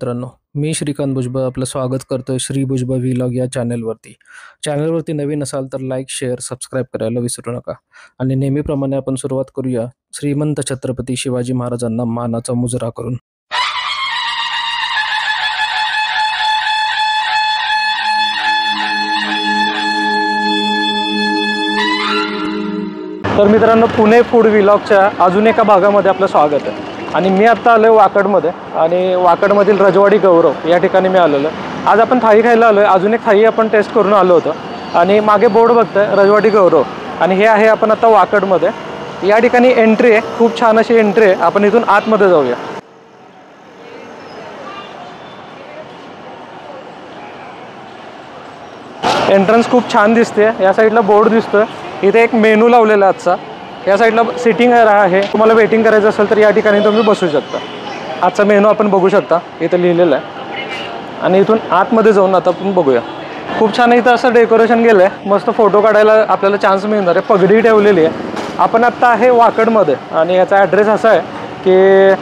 मित्रांनो, मी श्रीकांत भुजबळ आपलं स्वागत करतोय श्री भुजबळ व्लॉग या चॅनलवरती. चॅनलवरती नवीन असाल तर लाईक, शेअर, सबस्क्राईब करायला विसरू नका. आणि नेहमीप्रमाणे आपण सुरुवात करूया श्रीमंत छत्रपती शिवाजी महाराजांना मानाचा मुजरा करून. तर मित्रांनो, पुणे फूड व्लॉगच्या अजून एका भागामध्ये आपलं स्वागत आहे. आणि मी आत्ता आलो आहे वाकडमध्ये, आणि वाकडमधील रजवाडी गौरव या ठिकाणी मी आलेलो आहे. आज आपण थाळी खायला आलो आहे. अजून एक थाळी आपण टेस्ट करून आलो होतो, आणि मागे बोर्ड बघतोय रजवाडी गौरव, आणि हे आहे आपण आता वाकडमध्ये. या ठिकाणी एंट्री आहे, खूप छान अशी एंट्री आहे. आपण इथून आतमध्ये जाऊया. एंट्रन्स खूप छान दिसते. या साईडला बोर्ड दिसतोय. इथे एक मेनू लावलेला आजचा. या साईडला सिटिंग आहे. तुम्हाला वेटिंग करायचं असेल तर या ठिकाणी तुम्ही बसू शकता. आजचा मेनू आपण बघू शकता, इथं लिहिलेलं आहे. आणि इथून आतमध्ये जाऊन आता आपण बघूया. खूप छान इथं असं डेकोरेशन केलं आहे. मस्त फोटो काढायला आपल्याला चान्स मिळणार आहे. पगडी ठेवलेली आहे. आपण आत्ता आहे वाकडमध्ये, आणि याचा ॲड्रेस असा आहे की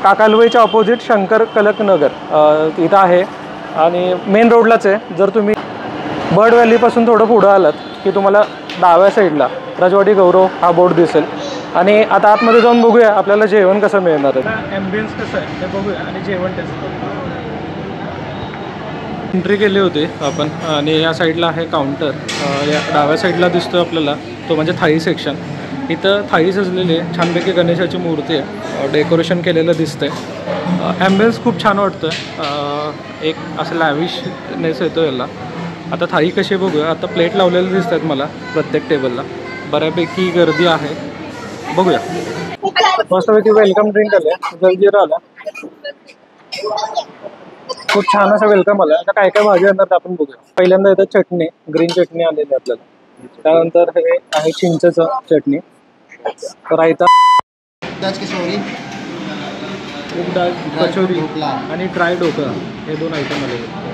काकालवाईच्या ऑपोजिट शंकर कलक नगर इथं आहे, आणि मेन रोडलाच आहे. जर तुम्ही बर्ड व्हॅलीपासून थोडं पुढं आलात की तुम्हाला डाव्या साईडला रजवाडी गौरव हा बोर्ड दिसेल. आणि आता आतमध्ये जाऊन बघूया आपल्याला जेवण कसं मिळणार आहे, ॲम्बियन्स कसं आहे ते बघूया, आणि जेवण टेस्ट करूया. एंट्री केली होती आपण, आणि या साईडला आहे काउंटर. या डाव्या साईडला दिसतो आपल्याला तो म्हणजे थाळी सेक्शन. इथं थाळी सजलेली आहे. छानपैकी गणेशाची मूर्ती आहे. डेकोरेशन केलेलं दिसतंय. ॲम्बियन्स खूप छान वाटतं. एक असं लॅविशनेस येतो याला. आता थाळी कशी बघूया. आता प्लेट लावलेले दिसत आहेत मला प्रत्येक टेबलला. बऱ्यापैकी गर्दी आहे. बघूया. मस्तपैकी वेलकम ड्रिंक आलं, जलजिरा आला. खूप छान असं वेलकम आलं. आता काय काय भाजी आणणार ते आपण बघूया. पहिल्यांदा येतं चटणी, ग्रीन चटणी आलेली आपल्याला. त्यानंतर हे आहे चिंचेचं चटणी, रायता, मूग डाळ, कचोरी आणि ड्राय ढोकळा, हे 2 आयटम आलेले.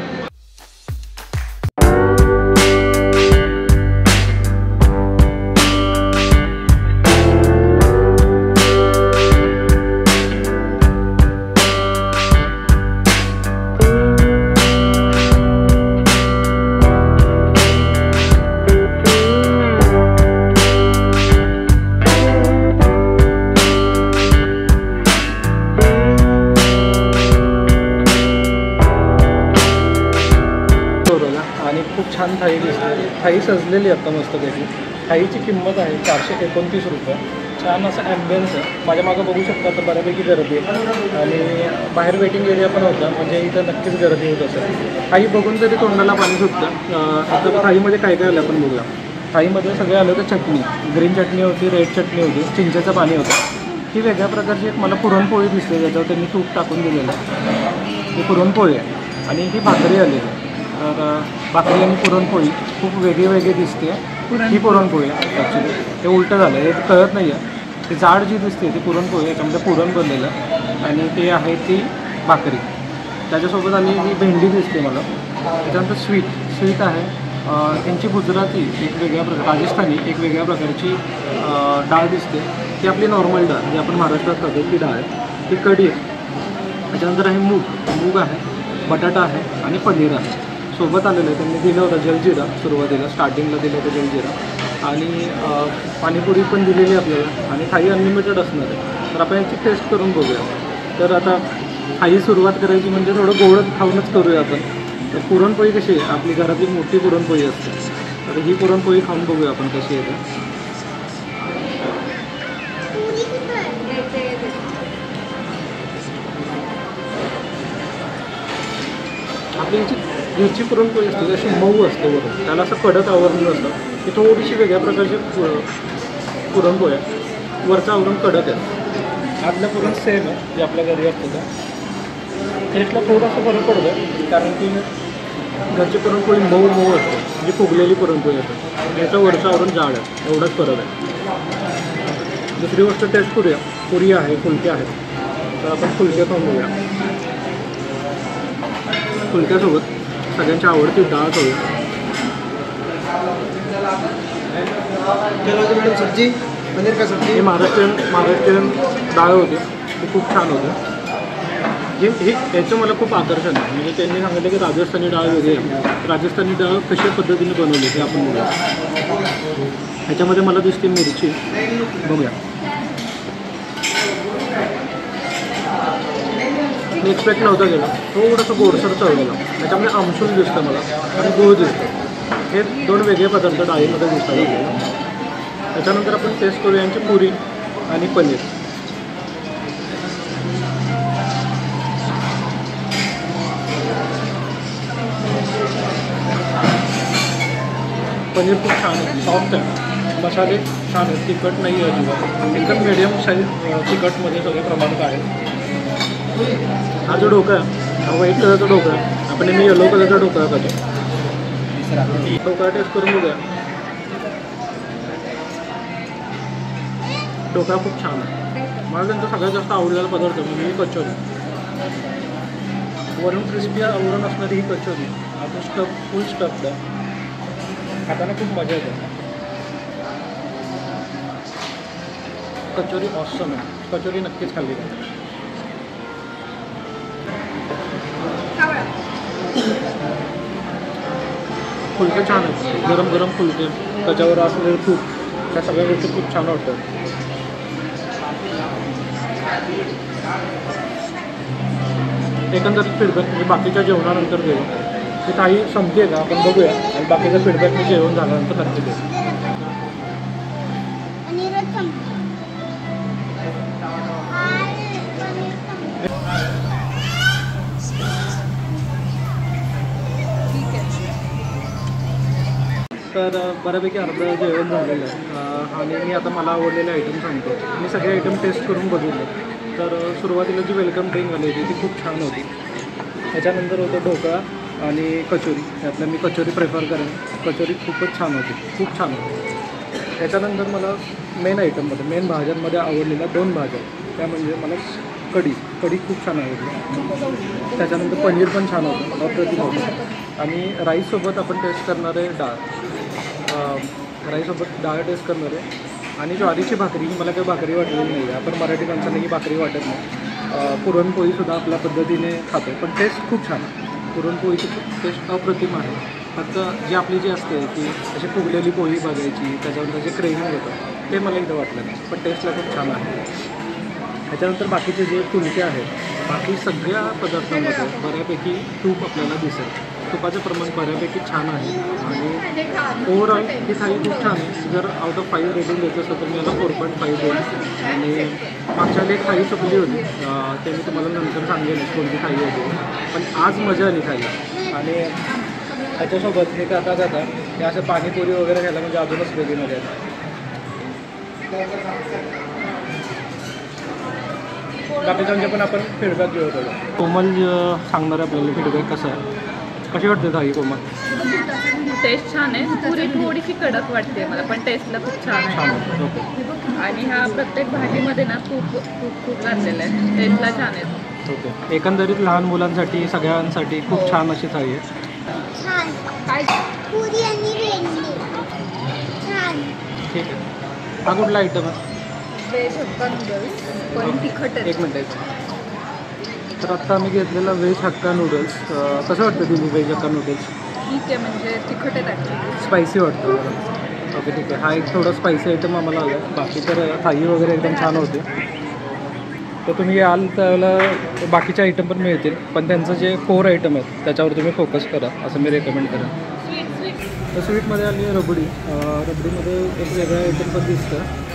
आणि खूप छान थाळी दिसते. थाळी सजलेली आता मस्तपैकी. थाळीची किंमत आहे 429 रुपये. छान असं ॲम्बियन्स आहे. माझ्या मागं बघू शकता तर बऱ्यापैकी गर्दी आहे, आणि बाहेर वेटिंग एरिया पण होता, म्हणजे इथं नक्कीच गर्दी होत असेल. थाळी बघून तरी तोंडाला पाणी सुटतं. आता थाळीमध्ये काय काय आलं आपण बघूया. थाळीमध्ये सगळे आलं तर चटणी, ग्रीन चटणी होती, रेड चटणी होती, चिंचेचं पाणी होतं. ही वेगळ्या प्रकारची एक मला पुरणपोळी दिसते, ज्याच्यावर त्यांनी तूप टाकून दिलेलं आहे. ही पुरणपोळी आहे. आणि ही भाकरी आलेली आहे. तर भाकरी आणि पुरणपोळी खूप वेगळी दिसते. ही पुरणपोळी आहे ॲक्च्युली. ते उलटं झालं, हे कळत नाही आहे. ती जाड जी दिसते ती पुरणपोळी, याच्यामध्ये पुरण बनलेलं, आणि ते आहे ती भाकरी. त्याच्यासोबत आणि ही भेंडी दिसते मला. त्याच्यानंतर स्वीट आहे. त्यांची गुजराती एक वेगळ्या राजस्थानी एक वेगळ्या प्रकारची डाळ दिसते. ती आपली नॉर्मल डाळ जी आपण महाराष्ट्रात खातो ती डाळ आहे. ती कढी आहे. त्याच्यानंतर आहे मूग आहे, बटाटा आहे, आणि पनीर आहे. सोबत आलेलं आहे. त्यांनी दिलं होतं जलजिरा. सुरुवातीला स्टार्टिंगला दिलं होतं जलजिरा, आणि पाणीपुरी पण दिलेली आपल्याला. आणि थाळी अनलिमिटेड असणार आहे. तर आपण याची टेस्ट करून बघूया. तर आता थाळी सुरुवात करायची म्हणजे थोडं गोड खाऊनच करूया आपण. तर पुरणपोळी कशी आहे, आपली घरातली मोठी पुरणपोळी असते. तर ही पुरणपोळी खाऊन बघूया आपण कशी येते. आपली घरची पुरणपोळी असते अशी मऊ असते वरून, त्याला असं कडक आवरण असतं. ही थोडीशी वेगळ्या प्रकारची पुरणपोळी आहे. वरचं आवरण कडक आहे. आतलं पुरण सेम आहे जे आपल्या घरी असतं. तर टेस्टला थोडासा फरक पडतो, कारण की घरची पुरणपोळी मऊ असते, म्हणजे फुगलेली पुरणपोळी असते. याचं वरचं आवरण जाड आहे, एवढाच फरक आहे. दुसरी गोष्ट टेस्ट करूया. पुरी आहे, फुलक्या आहेत. तर आपण फुलक्या खाऊन बघूया. फुलक्यासोबत सगळ्यांची आवडती डाळ खाऊया. सब्जी, पनीर का सब्जी. ही महाराष्ट्रीयन डाळ होती, ती खूप छान होती. हे याचं मला खूप आकर्षण आहे. म्हणजे त्यांनी सांगितलं की राजस्थानी डाळ वेगळी आहे. राजस्थानी डाळ कशा पद्धतीने बनवली ते आपण बघूया. ह्याच्यामध्ये मला दिसते मिरची, बघूया. मी एक्सपेक्ट नव्हतं केलं. थोडंसं गोडसर चवलेलं, त्याच्यामध्ये आमसूल दिसतं मला आणि गूळ दिसतं. हे दोन वेगळे पदार्थ डाळीमध्ये दिसतात आपल्याला. त्याच्यानंतर आपण टेस्ट करूया यांची पुरी आणि पनीर. पनीर खूप छान आहे, सॉफ्ट आहे, मसाले छान आहेत, तिखट नाही आहे अजिबात, एकदम मीडियम साईज तिखटमध्ये सगळे प्रमाणात आहे. हा जो डोका आहे हा व्हाईट कलरचा डोका आहे. आपण मी येलो कलरचा डोका खातो. डोका टेस्ट करून बघूया. डोका खूप छान आहे. मला त्यांचा सगळ्यात जास्त आवडलेला पदार्थ म्हणजे ही कचोरी. वरून क्रिस्पी आवरून असणारी ही कचोरी आता फुल स्टफ्ड आहे. खाताना खूप मजा येते. कचोरी ऑसम आहे. कचोरी नक्कीच खाल्ली पाहिजे. फुलके छान आहेत, गरम गरम फुलके, त्याच्यावर असलेले तूप, त्या सगळ्या गोष्टी खूप छान वाटतात. एकंदरीत फीडबॅक म्हणजे बाकीच्या जेवणानंतर देऊ. ती थाळी संपते का आपण बघूया आणि बाकीचा फीडबॅक मी जेवण झाल्यानंतर नक्की देऊ. तर बऱ्यापैकी अर्धं जेवण झालेलं आहे आणि मी आता मला आवडलेले आयटम सांगतो. मी सगळे आयटम टेस्ट करून बघितले. तर सुरुवातीला जी वेलकम ड्रिंक आली होती ती खूप छान होती. त्याच्यानंतर होतं ढोकळा आणि कचोरी. त्यातलं मी कचोरी प्रेफर करेन. कचोरी खूपच छान होती, खूप छान होती. त्याच्यानंतर मला मेन आयटममध्ये मेन भाज्यांमध्ये आवडलेल्या 2 भाज्या, त्या म्हणजे मला कढी खूप छान आवडली. त्याच्यानंतर पनीर पण छान होतं, अप्रतिम होतं. आणि राईससोबत आपण टेस्ट करणारे राईससोबत डाळ टेस्ट करणार आहे. आणि ज्वारीची भाकरी ही मला काही भाकरी वाटलेली नाही आहे. आपण मराठी माणसांना ही भाकरी वाटत नाही. पुरणपोळीसुद्धा आपल्या पद्धतीने खातो, पण टेस्ट खूप छान आहे. पुरणपोळीची टेस्ट अप्रतिम आहे. फक्त जी आपली जी असते की अशी फुगलेली पोळी बघायची, त्याच्यानंतर जे क्रेविंग होतं ते मला एकदा वाटलं नाही, पण टेस्टला खूप छान आहे. त्याच्यानंतर बाकीचे जे फुलके आहेत, बाकी सगळ्या पदार्थांमध्ये बऱ्यापैकी तूप आपल्याला दिसेल. तुपाचं प्रमाण बऱ्यापैकी छान आहे आणि ओव्हरऑल ही थाळी खूप छान आहे. जर आउट ऑफ 5 रेटिंग द्यायचं असेल तर मी याला 4.5 देईल. आणि मागच्या एक थाळी चुकली होती, ते मी तुम्हाला नंतर सांगेन कोणती थाळी होती, पण आज मजा आली खायला. आणि त्याच्यासोबत हे खाता हे असं पाणीपुरी वगैरे खायला म्हणजे अजूनच वेगळी मजा येते. बाकीच्यांचे पण आपण फीडबॅक घेऊ होतो. कोमल सांगणार आहे आपल्याला फीडबॅक कसा आहे. कशी वाटते थाळी कोमल? टेस्ट छान आहे. पुरी थोडीशी कडक वाटते मला, पण टेस्टला खूप छान आहे. ओके. आणि हा प्रत्येक भाजीमध्ये ना खूप घातलेलं आहे, टेस्टला छान आहे. ओके. एकंदरीत लहान मुलांसाठी सगळ्यांसाठी खूप छान अशी थाळी आहे. छान. काय पुरी आणि भेंडी छान. ठीक आहे. हा कुठला आयटम आहे? व्हेज हक्का नूडल्स, पण तिखट आहे. एक मिनिट. तर आत्ता आम्ही घेतलेला व्हेज हक्का नूडल्स. कसं वाटतं तुम्ही व्हेज हक्का नूडल्स? ठीक आहे, म्हणजे तिखट आहे ॲक्च्युली. स्पायसी वाटतं. ओके, ठीक आहे. हा एक थोडा स्पायसी आयटम आम्हाला आला आहे. बाकी तर थाळी वगैरे एकदम छान होते. तर तुम्ही याल त्याला बाकीचे आयटम पण मिळतील, पण त्यांचं जे कोर आयटम आहेत त्याच्यावर तुम्ही फोकस करा असं मी रेकमेंड करेन. तर स्वीटमध्ये आली आहे रबडी. रबडीमध्ये एक वेगळं आयटम पण दिसतं.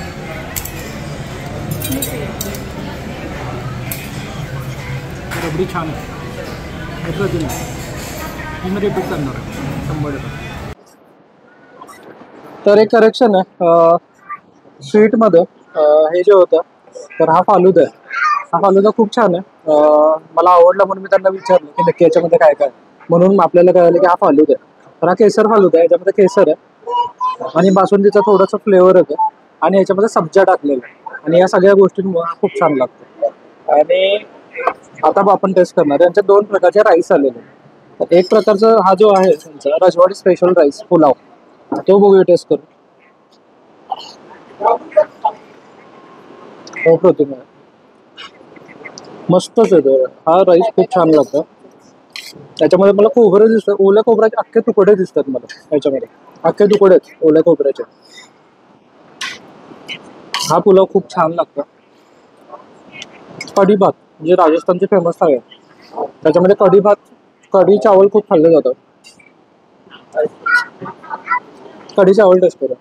रबडी छान आहे, अप्रतिम आहे. ही मी रिपीट करणार आहे 100%. तर एक करेक्शन आहे स्वीटमध्ये. हे जे होतं तर हा फालुदा आहे. हा फालुदा खूप छान आहे. मला आवडला म्हणून मी त्यांना विचारलं की नक्की याच्यामध्ये काय काय, म्हणून आपल्याला कळलं की हा फालुदा आहे. तर हा केसर फालुदा आहे. याच्यामध्ये केसर आहे आणि बासुंदीचा थोडासा फ्लेवर येतो आणि याच्यामध्ये सब्जा टाकलेला आहे आणि या सगळ्या गोष्टींमुळे खूप छान लागतं. आणि आता आपण टेस्ट करणार आहे. यांच्या 2 प्रकारचे राईस आलेले. तर एक प्रकारचा हा जो आहे त्यांचा राजवाडी स्पेशल राईस पुलाव, तो बघूया टेस्ट करू. हो, प्रतिम आहे. मस्तच आहे तो. हा राईस खूप छान लागतो. त्याच्यामध्ये मला खोबरं दिसतं, ओल्या खोबऱ्याचे अख्खे तुकडे दिसतात मला त्याच्यामध्ये. अख्खे तुकडे आहेत ओल्या खोबऱ्याचे. हा पुलाव खूप छान लागतो. कढी भात जे राजस्थानचे फेमस आहे, त्याच्यामध्ये कढी भात, कढी चावल खूप खाल्लं जातं. कढी चावल टेस्ट करा.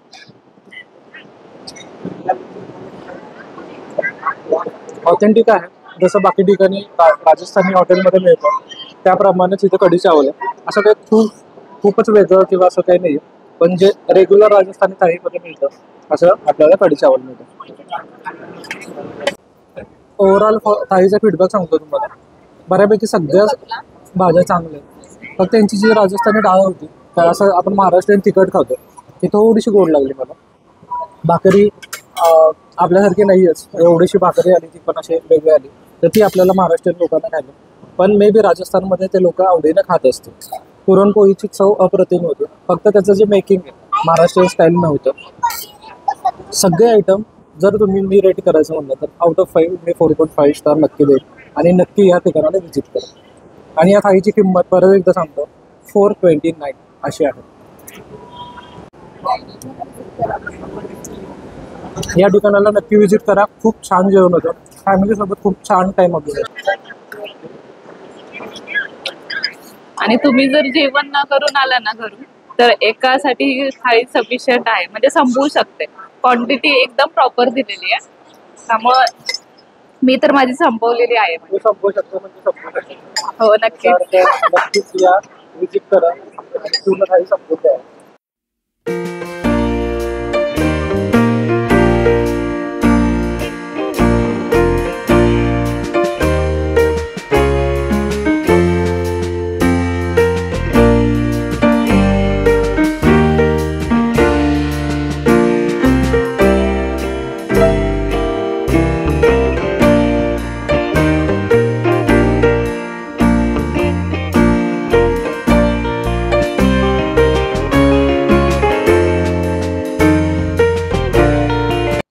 ऑथेंटिक आहे, जसं बाकी ठिकाणी राजस्थानी हॉटेलमध्ये मिळतं त्याप्रमाणेच इथे कढी चावल आहे. असं काही खूपच वेगळं किंवा असं काही नाही, पण जे रेग्युलर राजस्थानी थाळीमध्ये मिळतं असं आपल्याला कढी चावल मिळतं. ओव्हरऑल थाळीचा फीडबॅक सांगतो तुम्हाला. बऱ्यापैकी सगळ्याच भाज्या चांगल्या आहेत. फक्त त्यांची जी राजस्थानी डाळ होती, तर असं आपण महाराष्ट्रीयन तिखट खातो, ती थोडीशी गोड लागली मला. भाकरी आपल्यासारखी नाहीच, एवढीशी भाकरी आली ती पण अशी वेगळी आली, तर ती आपल्याला महाराष्ट्रीयन लोकांना खायला. पण मे बी राजस्थानमध्ये ते लोक आवडीनं खात असतील. पुरणपोळीची चव अप्रतिम होती, फक्त त्याचं जे मेकिंग आहे महाराष्ट्रीयन स्टाईल नव्हतं. सगळे आयटम जर तुम्ही मी रेट करायचं म्हणलं तर आउट ऑफ 5 मी 4.5 स्टार नक्की देईल. आणि नक्की या ठिकाणाला व्हिजिट करा. आणि या थाळीची किंमत परत एकदा सांगतो, 429 अशी आहे. या ठिकाणाला नक्की व्हिजिट करा. खूप छान जेवण होतं, फॅमिलीसोबत खूप छान टाइम आपल्याला. आणि तुम्ही जर जेवण न करून आला ना घरून, तर एकासाठी ही थाळी सफिशियंट आहे, म्हणजे संपवू शकते. क्वांटिटी एकदम प्रॉपर दिलेली आहे, त्यामुळे मी तर माझी संपवलेली आहे. मी संपवू शकतो म्हणजे संपवू शकतो. हो, नक्कीच. नक्कीच या, व्हिजिट करा आणि पूर्ण थाळी संपवून द्या.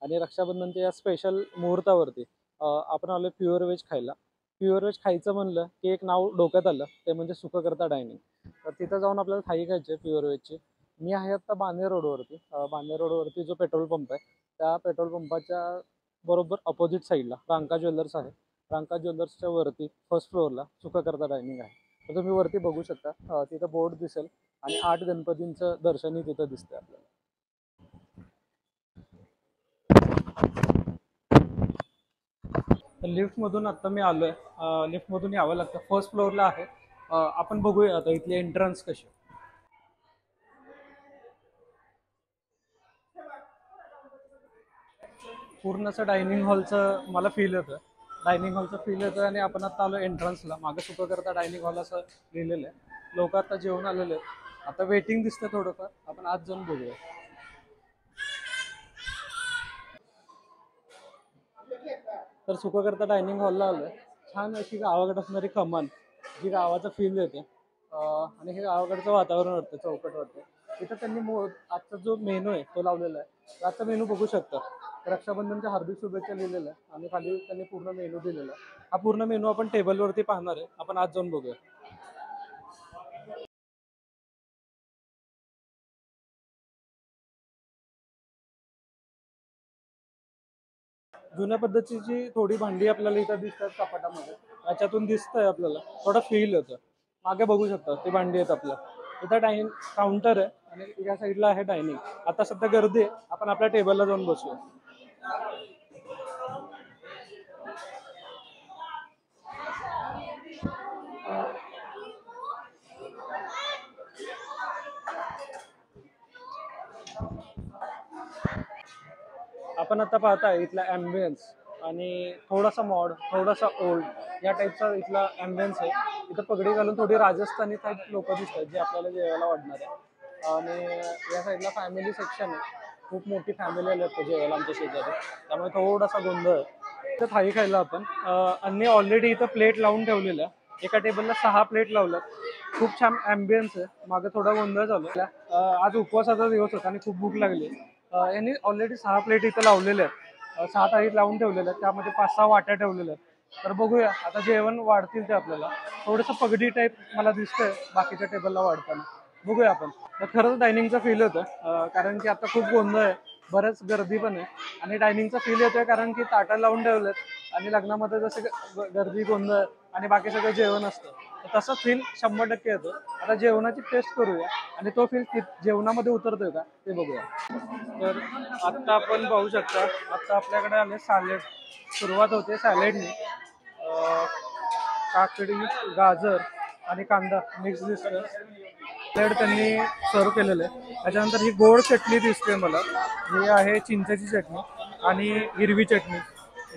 आणि रक्षाबंधनच्या या स्पेशल मुहूर्तावरती आपण आलो प्युअर व्हेज खायला. प्युअर व्हेज खायचं म्हणलं की एक नाव डोक्यात आलं, ते म्हणजे सुखकर्ता डायनिंग. तर तिथं जाऊन आपल्याला थाळी खायची आहे प्युअर व्हेजची. मी आहे आता बांद्रा रोडवरती. बांद्रा रोडवरती जो पेट्रोल पंप आहे, त्या पेट्रोल पंपाच्या बरोबर अपोजिट साईडला रांका ज्वेलर्स आहे. रांका ज्वेलर्सच्या वरती फर्स्ट फ्लोअरला सुखकर्ता डायनिंग आहे. तर तुम्ही वरती बघू शकता, तिथं बोर्ड दिसेल आणि 8 गणपतींचं दर्शनही तिथं दिसतंय आपल्याला. लिफ्टमधून आता मी आलोय. लिफ्टमधून यावं लागतं, फर्स्ट फ्लोअरला आहे. आपण बघूया आता इथली एंट्रन्स कशी. पूर्ण असं डायनिंग हॉलचं मला फील येतं. डायनिंग हॉलचं फील येतं आणि आपण आता आलो एंट्रन्सला. मागं सुखकर्ता डायनिंग हॉल असं लिहिलेलं आहे. लोक आता जेवण आलेले आहेत. आता वेटिंग दिसतं थोडंफार, आपण आज जाऊन बघूया. तर सुखकर्ता डायनिंग हॉलला आलोय. छान अशी गावाकडे असणारी कमान, जी गावाचा फील देते. आणि हे गावाकडचं वातावरण वाटतं, चौकट वाटतं. इथं त्यांनी आजचा जो मेनू आहे तो लावलेला आहे. आजचा मेनू बघू शकता, रक्षाबंधनच्या हार्दिक शुभेच्छा लिहिलेलं आहे आणि खाली त्यांनी पूर्ण मेनू दिलेला आहे. हा पूर्ण मेनू आपण टेबलवरती पाहणार आहे, आपण आज जाऊन बघूया. जुन्या पद्धतीची थोडी भांडी आपल्याला इथं दिसतात कपाटामध्ये, याच्यातून दिसतंय आपल्याला, थोडं फील होतं. मागे बघू शकता ती भांडी आहेत आपल्या इथं. डायनिंग काउंटर आहे आणि या साईडला आहे डायनिंग. आता सध्या गर्दी आहे, आपण आपल्या टेबलला जाऊन बसूया. आपण आता पाहताय इथला ॲम्बियन्स आणि थोडासा मॉड, थोडासा ओल्ड या टाईपचा इथला ॲम्बियन्स आहे. इथं पगडी घालून थोडी राजस्थानी टाईप लोक दिसतात, जे आपल्याला जेवायला वाटणार आहे. आणि या साईडला फॅमिली सेक्शन आहे, खूप मोठी फॅमिली आली असते जेवायला आमच्या शेजारी, त्यामुळे थोडासा गोंधळ आहे. इथं थाळी खायला आपण आणि ऑलरेडी इथं प्लेट लावून ठेवलेल्या. एका टेबलला 6 प्लेट लावल्यात. खूप छान ॲम्बियन्स आहे. मागे थोडा गोंधळ चालू आहे. आज उपवासाचा दिवस होता आणि खूप भूक लागली. यांनी ऑलरेडी 6 प्लेट इथं लावलेल्या आहेत. 6 थाळी लावून ठेवलेल्या आहेत, त्यामध्ये 5-6 वाट्या ठेवलेल्या आहेत. तर बघूया आता जेवण वाढतील ते आपल्याला. थोडंसं पगडी टाईप मला दिसतंय बाकीच्या टेबलला वाढताना. बघूया आपण. तर खरंच डायनिंगचा फील होतं, कारण की आता खूप गोंधळ आहे, बरंच गर्दी पण आहे. आणि डायनिंगचा फील येतोय कारण की ताटं लावून ठेवलेत आणि लग्नामध्ये जसं गर्दी गोंधळ आणि बाकी सगळं जेवण असतं, तर तसं फील 100% येतो. आता जेवणाची टेस्ट करूया आणि तो फील जेवणामध्ये उतरतोय का ते बघूया. तर आत्ता आपण पाहू शकता, आत्ता आपल्याकडे आले सॅलेड. सुरुवात होते सॅलेडनी. काकडी, गाजर आणि कांदा मिक्स दिसतं. सॅलेड त्यांनी सर्व केलेलं आहे. त्याच्यानंतर ही गोड चटणी दिसते मला. ही आहे चिंचेची चटणी आणि हिरवी चटणी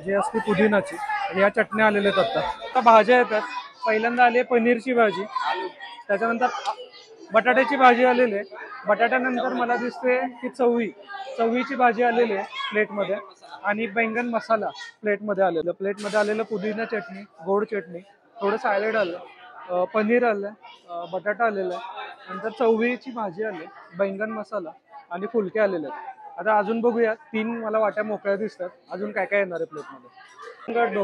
जी असते पुदिनाची. ह्या चटण्या आलेल्या आहेत आता भाज्या येतात. पहिल्यांदा आली पनीरची भाजी, त्याच्यानंतर बटाट्याची भाजी आलेली आहे. बटाट्यानंतर मला दिसते की चवळीची भाजी आलेली आहे प्लेटमध्ये आणि बैंगन मसाला प्लेटमध्ये आलेलं पुदिना चटणी, गोड चटणी, थोडं सॅलेड आलं, पनीर आलं, बटाटा आलेला आहे, नंतर चवळीची भाजी आली, बैंगन मसाला आणि फुलके आलेले आहेत. आता अजून बघूया. 3 मला वाट्या मोकळ्या दिसतात. अजून काय काय येणार आहे प्लेटमध्ये.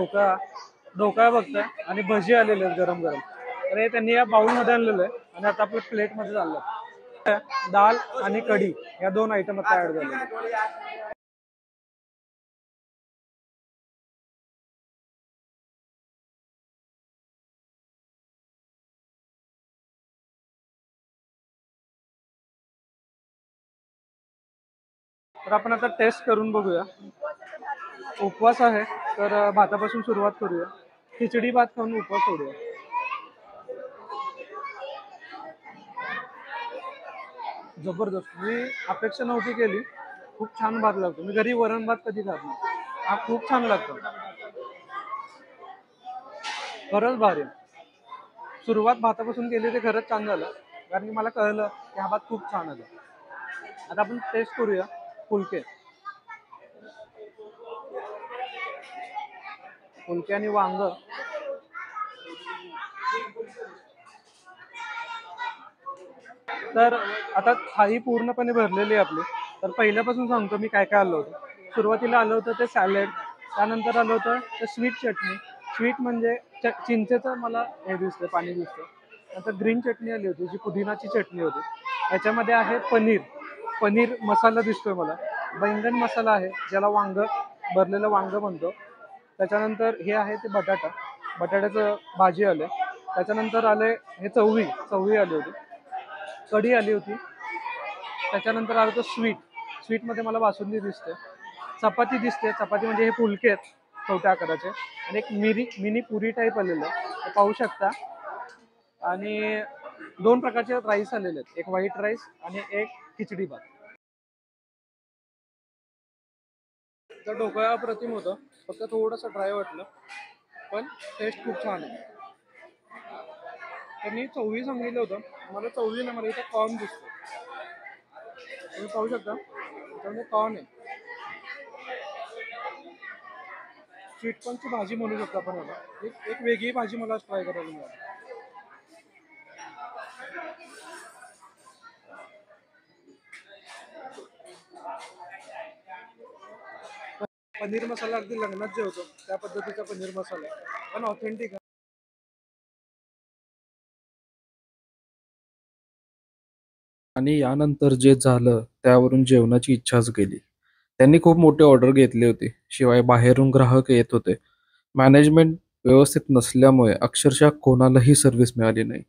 ढोकळा बघताय आणि भजी आलेले आहेत गरम गरम. तर हे त्यांनी या बाउलमध्ये आणलेलं आहे आणि आता आपल्या प्लेटमध्ये चाललं. दाल आणि कढी या 2 आयटम आता ऍड झाले. तर आपण आता टेस्ट करून बघूया. उपवास आहे तर भातापासून सुरुवात करूया. खिचडी भात खाऊन उपवास सोडूया. जबरदस्त. मी अपेक्षा नव्हती केली. खूप छान भात लागतो. मी घरी वरण भात कधी खात नाही. हा खूप छान लागतो. खरंच भारी. सुरुवात भातापासून केली ते खरंच छान झालं, कारण की मला कळलं की हा भात खूप छान आहे. आता आपण टेस्ट करूया फुलके. फुलके आणि वांग. तर आता थाळी पूर्णपणे भरलेली आहे आपली. तर पहिल्यापासून सांगतो मी काय काय आलं होतं. सुरुवातीला आलं होतं ते सॅलेड, त्यानंतर आलं होतं ते स्वीट चटणी. स्वीट म्हणजे चिंचेचं मला हे दिसतं, पाणी दिसतं. नंतर ग्रीन चटणी आली होती जी पुदिनाची चटणी होती. याच्यामध्ये आहे पनीर मसाला दिसतोय मला. बैंगन मसाला आहे ज्याला भरलेलं वांग म्हणतो. त्याच्यानंतर हे आहे ते बटाट्याचं भाजी आले. त्याच्यानंतर आले हे चवळी आली होती. कढी आली होती. त्याच्यानंतर आलं होतं स्वीटमध्ये मला बासुंदी दिसते. चपाती दिसते. चपाती म्हणजे हे फुलके आहेत छोट्या आकाराचे. आणि एक मिनी पुरी टाईप आलेलं आहे, ते पाहू शकता. आणि 2 प्रकारचे राईस आलेले आहेत, एक व्हाईट राईस आणि एक खिचडी भात. तर ढोकळा अप्रतिम होतं, फक्त थोडंसं ड्राय वाटलं, पण टेस्ट खूप छान आहे. तर मी चवळी सांगितलं होतं. मला चवळी नाही, मला इथं कॉर्न दिसतो. तुम्ही पाहू शकता त्यामध्ये कॉर्न आहे. स्वीटकॉर्नची भाजी म्हणू शकतो आपण याला. एक वेगळी भाजी मला ट्राय करायला मिळाली. पनीर मसाला अगदी लग्नात जे होतो त्या पद्धतीचा पनीर मसाला आहे, पण ऑथेंटिक आहे. आणि यानंतर जे झालं त्यावरून जेवणाची इच्छाच गेली. त्यांनी खूप मोठे ऑर्डर घेतले होते. शिवाय बाहेरून ग्राहक येत होते. मॅनेजमेंट व्यवस्थित नसल्यामुळे अक्षरशः कोणालाही सर्व्हिस मिळाली नाही.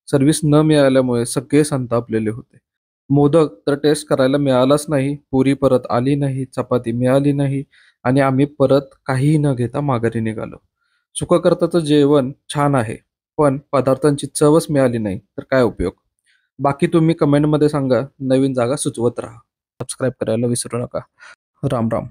सर्व्हिस न मिळाल्यामुळे सगळे संतापलेले होते. मोदक तर टेस्ट करायला मिळालाच नाही. पुरी परत आली नाही. चपाती मिळाली नाही. आणि आम्ही परत काहीही न घेता माघारी निघालो. सुखकर्ताचं जेवण छान आहे, पण पदार्थांची चवच मिळाली नाही तर काय उपयोग. बाकी तुम्ही कमेंटमध्ये सांगा. नवीन जागा सुचवत राहा. सबस्क्राईब करायला विसरू नका. राम राम.